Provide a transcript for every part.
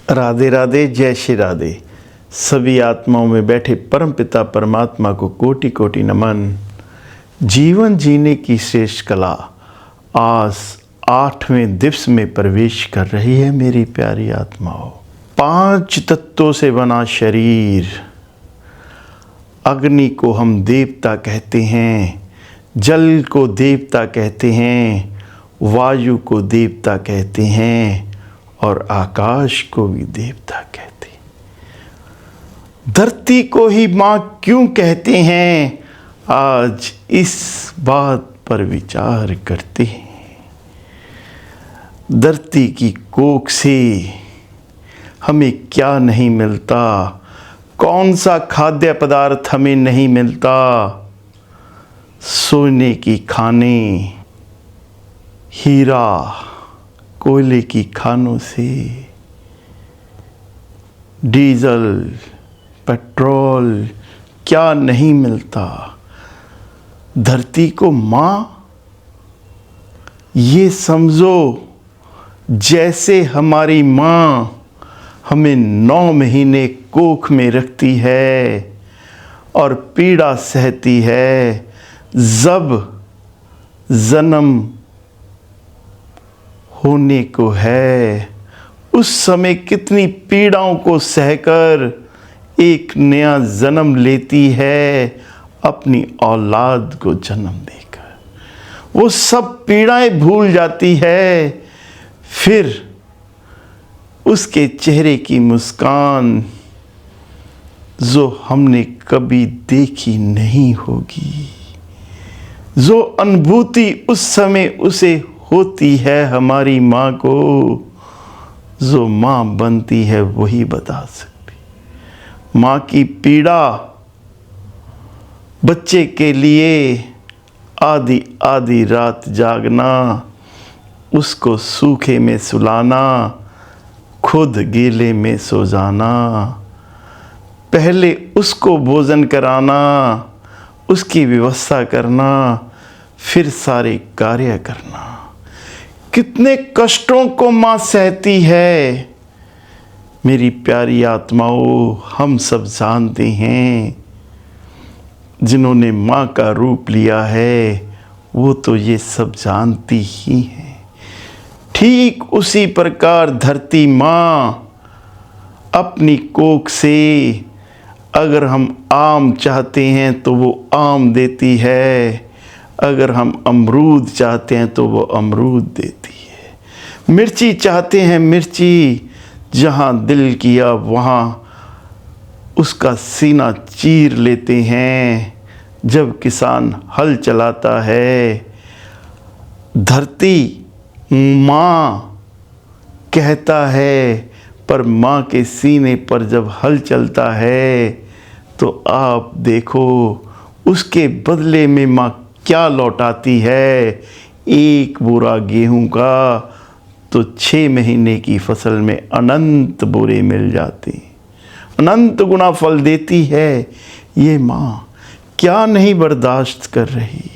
राधे राधे, जय श्री राधे। सभी आत्माओं में बैठे परम पिता परमात्मा को कोटि कोटि नमन। जीवन जीने की श्रेष्ठ कला आज 8वें दिवस में प्रवेश कर रही है मेरी प्यारी आत्माओं। 5 तत्वों से बना शरीर। अग्नि को हम देवता कहते हैं, जल को देवता कहते हैं, वायु को देवता कहते हैं और आकाश को भी देवता कहते हैं। धरती को ही माँ क्यों कहते हैं, आज इस बात पर विचार करते हैं। धरती की कोख से हमें क्या नहीं मिलता, कौन सा खाद्य पदार्थ हमें नहीं मिलता। सोने की खानें, हीरा कोयले की खानों से, डीजल पेट्रोल क्या नहीं मिलता। धरती को माँ ये समझो जैसे हमारी माँ हमें 9 महीने कोख में रखती है और पीड़ा सहती है। जब जन्म होने को है, उस समय कितनी पीड़ाओं को सहकर एक नया जन्म लेती है, अपनी औलाद को जन्म देकर। वो सब पीड़ाएं भूल जाती है, फिर उसके चेहरे की मुस्कान जो हमने कभी देखी नहीं होगी, जो अनुभूति उस समय उसे होती है हमारी माँ को, जो माँ बनती है वही बता सकती। माँ की पीड़ा बच्चे के लिए आधी आधी रात जागना, उसको सूखे में सुलाना, खुद गीले में सो जाना, पहले उसको भोजन कराना, उसकी व्यवस्था करना, फिर सारे कार्य करना। कितने कष्टों को माँ सहती है। मेरी प्यारी आत्माओं, हम सब जानते हैं, जिन्होंने माँ का रूप लिया है वो तो ये सब जानती ही हैं। ठीक उसी प्रकार धरती माँ अपनी कोख से अगर हम आम चाहते हैं तो वो आम देती है, अगर हम अमरूद चाहते हैं तो वो अमरूद देती है। मिर्ची चाहते हैं मिर्ची, जहाँ दिल किया वहाँ उसका सीना चीर लेते हैं। जब किसान हल चलाता है, धरती माँ कहता है, पर माँ के सीने पर जब हल चलता है तो आप देखो उसके बदले में माँ क्या लौटाती है। एक बोरा गेहूं का तो 6 महीने की फसल में अनंत बोरे मिल जाते, अनंत गुना फल देती है। ये माँ क्या नहीं बर्दाश्त कर रही,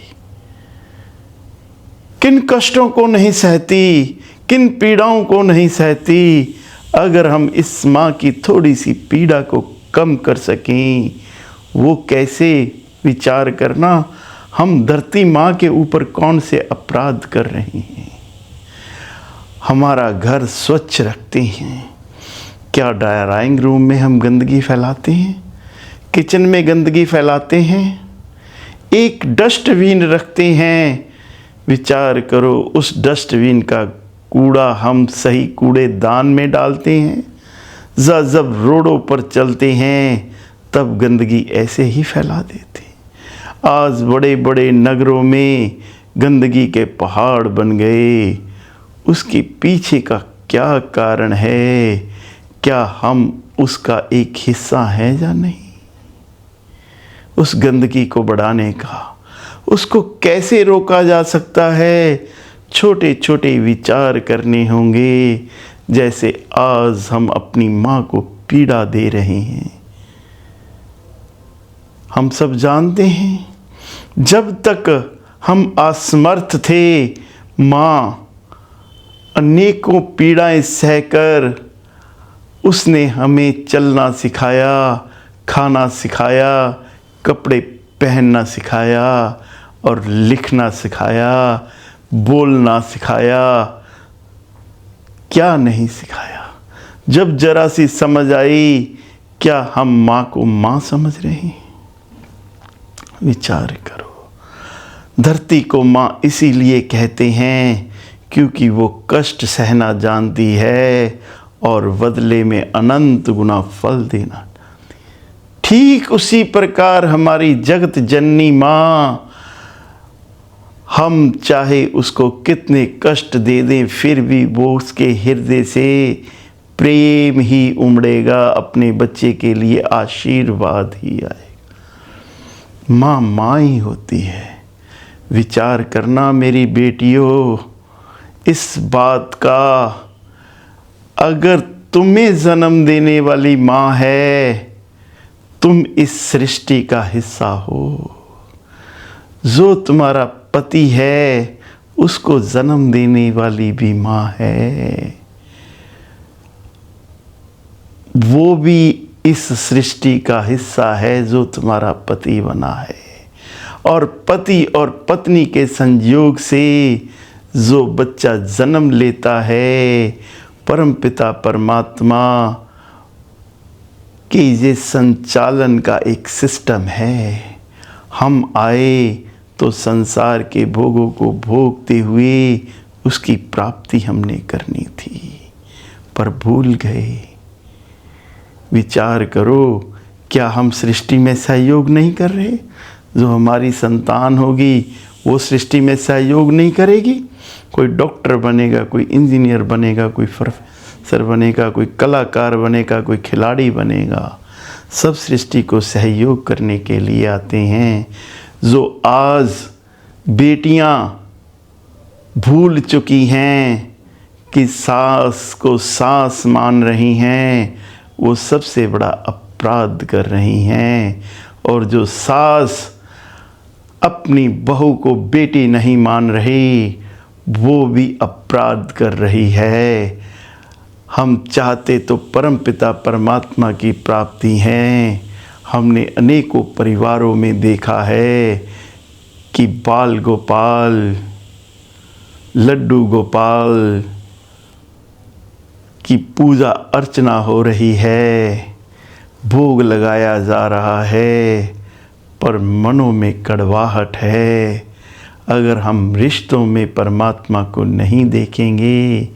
किन कष्टों को नहीं सहती, किन पीड़ाओं को नहीं सहती। अगर हम इस माँ की थोड़ी सी पीड़ा को कम कर सकें, वो कैसे विचार करना, हम धरती माँ के ऊपर कौन से अपराध कर रहे हैं। हमारा घर स्वच्छ रखते हैं, क्या ड्राइंग रूम में हम गंदगी फैलाते हैं, किचन में गंदगी फैलाते हैं, एक डस्टबिन रखते हैं। विचार करो, उस डस्टबिन का कूड़ा हम सही कूड़ेदान में डालते हैं, जब रोडों पर चलते हैं तब गंदगी ऐसे ही फैला देते हैं। आज बड़े बड़े नगरों में गंदगी के पहाड़ बन गए, उसके पीछे का क्या कारण है, क्या हम उसका एक हिस्सा हैं या नहीं। उस गंदगी को बढ़ाने का, उसको कैसे रोका जा सकता है, छोटे छोटे विचार करने होंगे। जैसे आज हम अपनी माँ को पीड़ा दे रहे हैं। हम सब जानते हैं, जब तक हम असमर्थ थे, माँ अनेकों पीड़ाएं सहकर उसने हमें चलना सिखाया, खाना सिखाया, कपड़े पहनना सिखाया और लिखना सिखाया, बोलना सिखाया। क्या नहीं सिखाया? जब जरा सी समझ आई, क्या हम माँ को माँ समझ रहे हैं? विचार करो। धरती को माँ इसीलिए कहते हैं क्योंकि वो कष्ट सहना जानती है और बदले में अनंत गुना फल देना। ठीक उसी प्रकार हमारी जगत जननी माँ, हम चाहे उसको कितने कष्ट दे दें फिर भी वो उसके हृदय से प्रेम ही उमड़ेगा, अपने बच्चे के लिए आशीर्वाद ही आएगा। माँ माँ ही होती है। विचार करना मेरी बेटियों इस बात का, अगर तुम्हें जन्म देने वाली माँ है, तुम इस सृष्टि का हिस्सा हो। जो तुम्हारा पति है उसको जन्म देने वाली भी माँ है, वो भी इस सृष्टि का हिस्सा है जो तुम्हारा पति बना है। और पति और पत्नी के संयोग से जो बच्चा जन्म लेता है, परमपिता परमात्मा के ये संचालन का एक सिस्टम है। हम आए तो संसार के भोगों को भोगते हुए उसकी प्राप्ति हमने करनी थी, पर भूल गए। विचार करो, क्या हम सृष्टि में सहयोग नहीं कर रहे? जो हमारी संतान होगी वो सृष्टि में सहयोग नहीं करेगी? कोई डॉक्टर बनेगा, कोई इंजीनियर बनेगा, कोई प्रोफेसर बनेगा, कोई कलाकार बनेगा, कोई खिलाड़ी बनेगा। सब सृष्टि को सहयोग करने के लिए आते हैं। जो आज बेटियां भूल चुकी हैं कि सास को सास मान रही हैं, वो सबसे बड़ा अपराध कर रही हैं। और जो सास अपनी बहू को बेटी नहीं मान रही, वो भी अपराध कर रही है। हम चाहते तो परमपिता परमात्मा की प्राप्ति है। हमने अनेकों परिवारों में देखा है कि बाल गोपाल, लड्डू गोपाल की पूजा अर्चना हो रही है, भोग लगाया जा रहा है, पर मनों में कड़वाहट है। अगर हम रिश्तों में परमात्मा को नहीं देखेंगे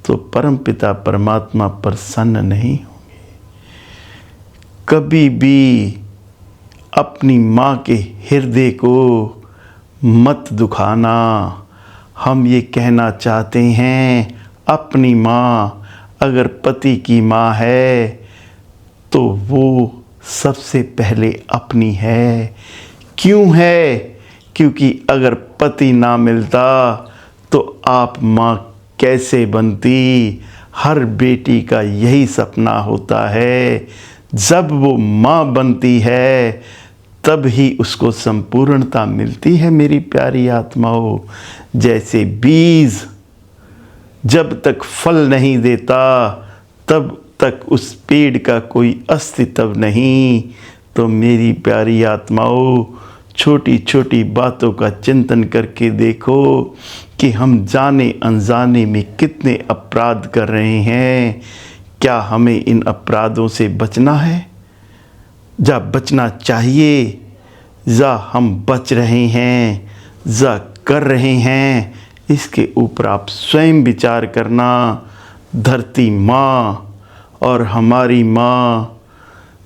तो परमपिता परमात्मा प्रसन्न नहीं होंगे। कभी भी अपनी माँ के हृदय को मत दुखाना। हम ये कहना चाहते हैं, अपनी माँ अगर पति की माँ है तो वो सबसे पहले अपनी है। क्यों है? क्योंकि अगर पति ना मिलता तो आप माँ कैसे बनती? हर बेटी का यही सपना होता है, जब वो माँ बनती है तब ही उसको संपूर्णता मिलती है। मेरी प्यारी आत्माओं, जैसे बीज जब तक फल नहीं देता तब तक उस पेड़ का कोई अस्तित्व नहीं। तो मेरी प्यारी आत्माओं, छोटी छोटी बातों का चिंतन करके देखो कि हम जाने अनजाने में कितने अपराध कर रहे हैं। क्या हमें इन अपराधों से बचना है? या बचना चाहिए? या हम बच रहे हैं या कर रहे हैं? इसके ऊपर आप स्वयं विचार करना। धरती माँ और हमारी माँ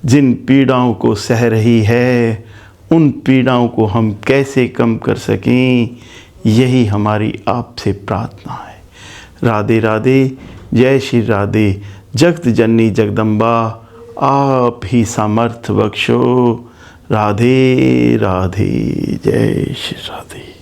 जिन पीड़ाओं को सह रही है, उन पीड़ाओं को हम कैसे कम कर सकें, यही हमारी आपसे प्रार्थना है। राधे राधे, जय श्री राधे। जगत जननी जगदम्बा आप ही सामर्थ्य बख्शो। राधे राधे, जय श्री राधे।